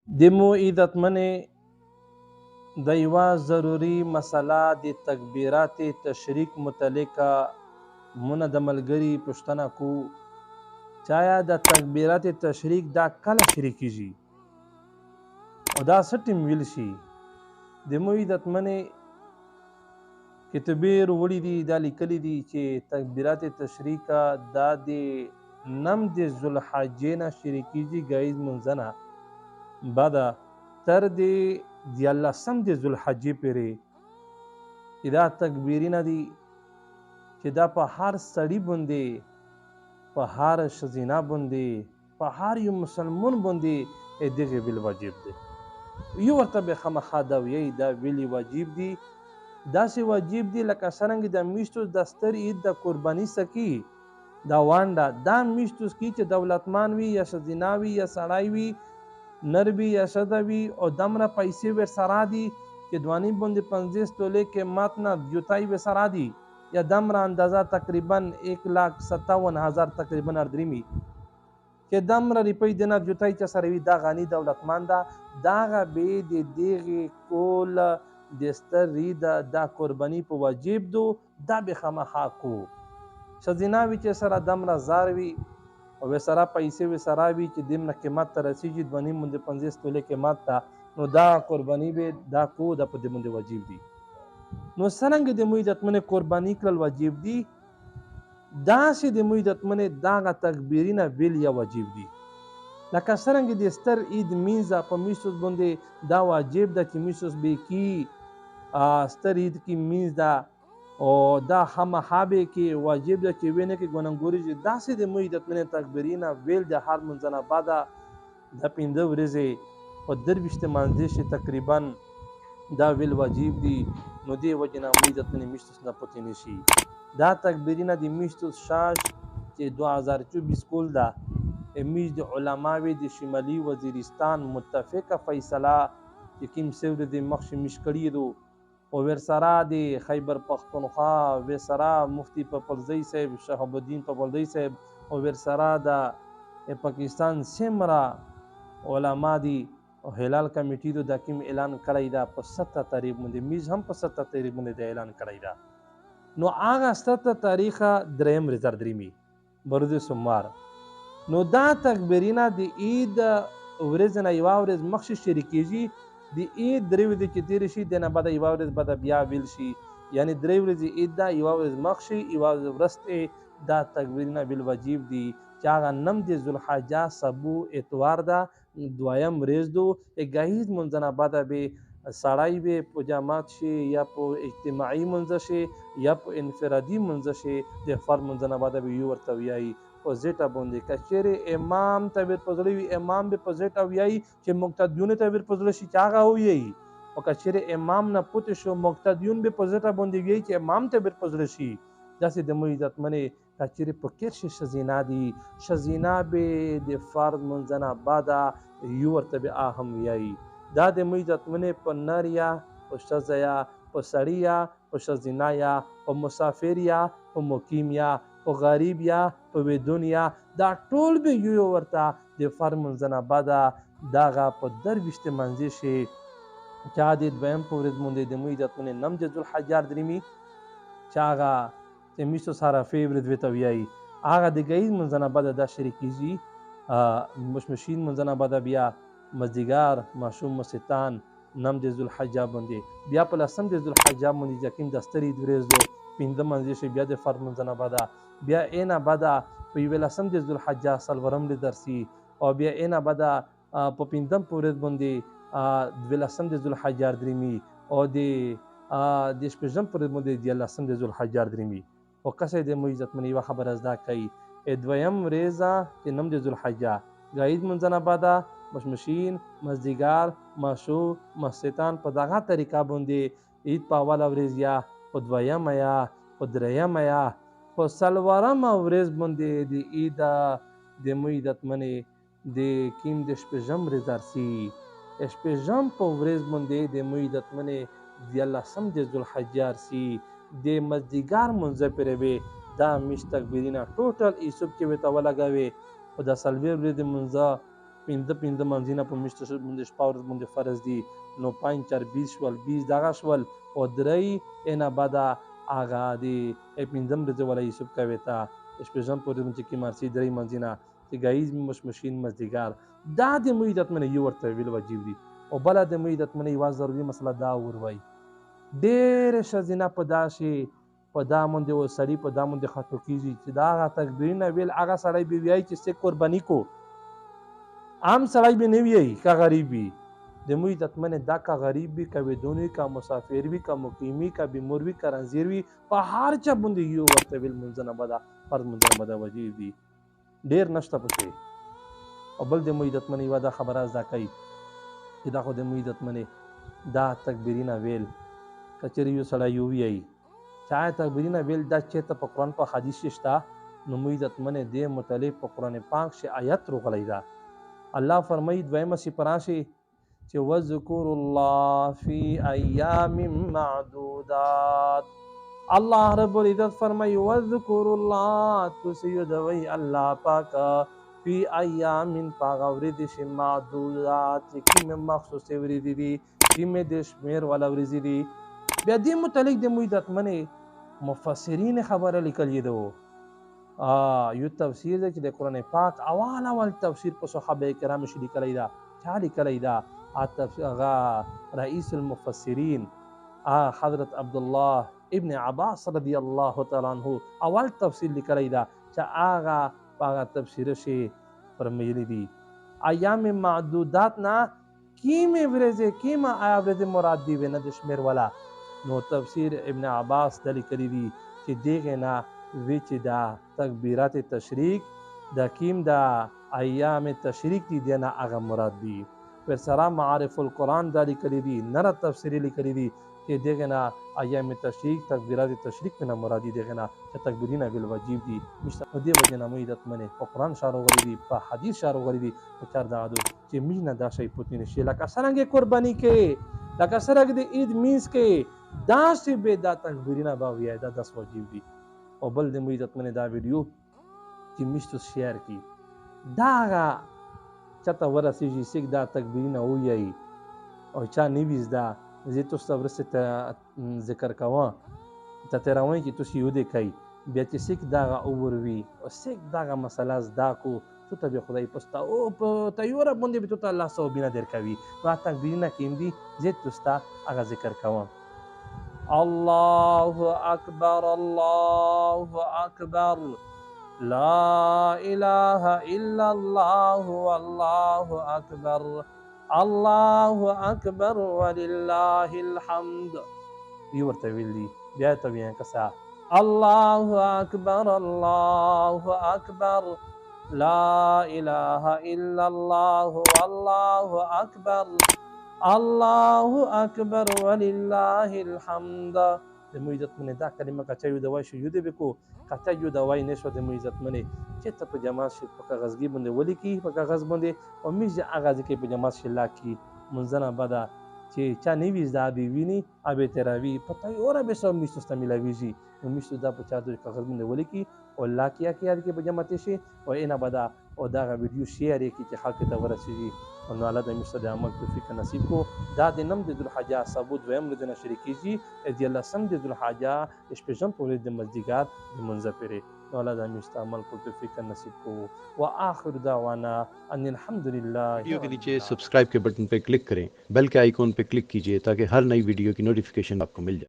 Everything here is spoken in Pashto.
د مو عزتمنې د یوه ضروري مسله د تکبیرات تشریک متعلقه مونه د ملګري پوښتنه کو چې آیا د تکبیرات تشریک دا کله شریک کیږي او دا څه ټیم ویل شي د مو عزتمنې کتبې وړي دي دا لیکلي دي چې تکبیرات تشریکه دا د نم د ذوالحجې نه شریک کیږي ګایز منځنه بعده تر د دیارلسم د ذوالحجې پورې دا تکبیرونه دي چې دا په هر سړي باندې په هر ښځینه باندې په هر یو مسلمان باندې دغه ویل واجب دی یو ورته به خامخا دا ویي دا ویلي واجب دي داسې واجب دي لکه څرنګه د میشتو د ستر عید د قرباني سکی دا وانډه دا میشتو سکی چې دولتمان وي یا ښځینه وي یا سړی وي نر وي یا ښځه وي او دومره پیسې ورسره دي چې دواني باندې 50 تولې قیمت نه جوتای ورسره دي یا دومره اندازه تقریبا 1,57,000 تقریبا اردریمي چې دومره روپۍ د نه جوتای چې سره وي دا غني دولتمند ده دغه به د دغې کول د ستر عید دا قرباني په واجب دو دا به خامخا کو ښځینه وي چې سره دومره زار وي او ورسره پیسې ورسره وي چې دومره قیمت ته رسیږي 2.5 باندې 50 تولې قیمت ته نو دا قرباني به دا کو دا په دې باندې واجب دي نو څرنګه د مو عزتمنې قرباني کړل واجب دي داسې د مو عزتمنې دغه تکبیرونه ویل یا واجب دي لکه څرنګه د ستر عید مینځه په میشتوس باندې دا واجب ده چې میشتوس به کی ستر عید کی مینځ ده او دا خامخا به کې واجب ده چې وینه کې ګونګوري چې داسې د مو عزتمنې تکبیرونه ویل د هر منځ نه بعده د 15 ورځې په 23 مانځي شي تقریبا دا ویل واجب دي نو دی وجه نه مو عزتمنې میشتوس نه پاتې نشي دا تکبیرونه د میشتوس شاش چې 2024 کول ده میز د علماوی د شمالي وزیرستان متفقه فیصله چې کوم سور د مخ مش کړی دو او ورسره د خیبر پختونخوا ورسره مفتی پپلزی صاحب شهاب الدین پپلزی صاحب او ورسره د پاکستان سمرا علما دي او هلال کمیټې د کوم اعلان کړی دا په 7 تاریخ باندې میز هم په 7 تاریخ باندې اعلان کړی دا نو هغه 7 تاریخ دریم رضاردریمی برود سوموار نو دا تکبیرونه د عید ورځ نه یوه ورځ مخکې شریک کیږي د عید درې ورځې چې تېرې شي د نه بعده یوه ورځ بعده بیا ویل شي یعنې درې ورځې عید ده یوه ورځ مخکې یوه ورځ وروسته دا تکبیرونه بالواجب دي چې هغه نم د ذوالحجه سبو اتوار ده دویم ورځ دو ګهیز منځ نه بعده به سړی به په جماعت شي یا په اجتماعي منځ شي یا په انفرادي منځ شي د فرد منځ نه بعده به یو ورته ویایي په زیټه باندې کچېرې امام ته ور په زړه وي امام به په زیټه ویایي چې مقتدیونو ته ور په زړه شي چې هغه وویایي او کچېرې امام نه پوتې شو مقتدیون به په زیټه باندې ویایي چې امام ته ور په زړه شي داسې د مو عزتمنې کچېرې په کیر شي ښځینه دي ښځینه به د فرد منځ نه بعده یو ورته به هم ویایي دا د مو عزتمنې په نر یا په ښځه یا په سړي یا په ښځینه یا په مسافر یا په مقیم یا په غریب یا په ودون یا دا ټول به یو ورته د فرد منځ نه بعده دغه په 23 منځي شي چې د دویم په ورځ باندې د مو عزتمنې نم د ذوالحجه درېمي چې هغه چې میشتو صرافې ورځ ورته ویایي هغه د ګهیځ منځ نه بعده دا شریک کیږي مشمشین منځ نه بعده بیا مازدیګر ماشوم مستان نم د ذوالحجه باندې بیا په لسم د ذوالحجه باندې چې کوم د ستر عید ورځ دو 15 منځي شي بیا د فرد منځ نه بعده بیا اینا بعده په 11 د ذوالحجه څلورم درسي او بیا اینا بعده په 15 ورځ باندې 12 د ذوالحجه درېمي او د شپږم ورځ باندې 14 د ذوالحجه درېمي او کسې د مو عزتمنې یوه خبره زده کوي دویم ورځ چې نم د ذوالحجه ګهیځ منځ نه بعده مشمشین مازدیګر ماشو مستان په دغه طریقه باندې عید په اوله ورځ یا په دویمه یا په درېیمه یا په څلورمه ورځ باندې د عید د مو عزتمنې د کیم د شپږم ورځ درسي شپږم په ورځ باندې د مو عزتمنې 14 د ذوالحجه درسي د مازدیګر منځ پورې به دا میشت تکبیرونه ټوټل ایسوب کې ورته ولګوي په د څلوېښت ورځې منځه پنځه منځونه په میاشتو باندې شپه ورځ باندې فرض دي، نو 5 4 20 شول، 20 دغه شول او درې اینا بعده هغه د پنځم ورځې والا حساب کوي تا شپږم پورې چې کې مرسي درې منځونه چې ګایز مشمشین مزدګار دا د مویدت منه یو ورته ویل واجب دي او بل د مویدت منه یو ضروري مسله دا وروي ډېر شزینه په داسې په دا باندې و سړي په دا باندې خطو کیږي چې دا هغه تکبیرونه ویل هغه سړی به وایي چې څه قرباني کو عام سړی به نه وایي که غریب وي د موی دتمنه دا که غریب وي که ودونی که مسافر وي که مقیمي که بیمور وي که رنځیر وي په هر چا باندې یو ورته ویل منځنه به دا فرض منځنه به دا واجب دي ډېر نشته پکې او بل د موی دتمنه یوه دا خبره زده کوي چې دا خو د موی دتمنه دا تکبیرونه ویل که چېرې یو سړی ووایي چا تکبیرونه ویل دا چېرته په قرآن په حدیث کې شته نو موږ دتمنې دې متعلق په قرآن پاک کې آیت راغلی ده الله فرمایي دویمه سپاره چې چې وذکروا الله فی ایام معدودات الله رب العزت فرمایي وذکروا الله تاسو یادوئ الله پاک فی ایام پاک ورځې چې معدودات چې کومې مخصوصې ورځې دي کومې د شمېر والا ورځې دي بیا دې متعلق د موږ دتمنې مفسرین خبره لیکلې ده یو تفسیر دی چې د قرآن پاک اول تفسیر په صحابه کرامو کې لیکلی ده چا لیکلی ده هغه رئیس المفسرین حضرت عبدالله ابن عباس رضی الله تعالی عنه اول تفسیر لیکلی ده چې هغه په هغه تفسیر کې فرمایلی دي ایام معدودات نه کیمې ورځې کیمه ورځې مراد دي ونه د شمېر والا نو تفسیر ابن عباس د لیکلی دي چې دغه نه وی چې دا تکبیرات تشریک د کیم دا ایام تشریک دي دنه هغه مراد دي پر سره معارف القرآن د لیکلی دي نره تفسیر لیکلی دي چې دغه نه ایام تشریک تکبیرات تشریک نه مراد دي دغه نه چې تکبیرونه بل واجب دي مشته په دې وجه نه مې دتمنه په قرآن شارو غلي دي په حدیث شارو غلي دي په چار دا چې مینه دا شی پوتینه شي لکه څنګه قرباني کې لکه څنګه د عید مینس کې دا سی به دا تکبیرونه به وایي دا 10 واجب دي او بل د موږ دتمنه دا ویډیو چې مشتو شیر کی دا چته ورسیږي سیک دا تکبیرونه وایي او چا نیویز دا زه تاسو ورسته ذکر کوم ته تراوي چې تاسو یو دې کوي بیا چې سیک دا اوروي او سیک دا مسله زدا کو ته به خدای پستا او په تیور باندې به ته الله سو بنا در کوي وا تکبیرونه کیم دي زه تاسو هغه ذکر کوم الله أكبر الله أكبر لا إله إلا الله والله أكبر الله أكبر ولله الحمد يورته ویلی بیا ته بیا کسا الله أكبر الله أكبر لا إله إلا الله والله أكبر الله اکبر ولله الحمد د مو عزت منه دا کلمه کچا یو دوای شو یو د بکو کچا یو دوای نشو د مو عزت منه چې ته په جماعت شي په کاغذګي باندې ولیکي په کاغذ باندې او میز اغاز کې په جماعت شي لاکی منځنه بدا چې چا نیویز دا بي ویني ابه تراوی پته اور به سم میستو ملاویږي نو میستو دا په چا د کاغذ باندې ولیکي او لاکیا کې په جماعت شي او اینا بدا او دا ویډیو شیر کی چې خلک ته ورسیږي نو الله د مشته د عمل توفیق نصیب کو دا د نم د ذوالحجه ثبوت ویم ورځ نه شریکیږي د الله سم د ذوالحجه شپږم پورې د مزدګار د منځپره نو الله د مشته عمل کو توفیق نصیب کو واخر دعوانا ان الحمد لله वीडियो के नीचे सब्सक्राइब के बटन पर क्लिक करें बेल के आइकॉन पर क्लिक कीजिए ताकि हर नई वीडियो की नोटिफिकेशन आपको मिल जाए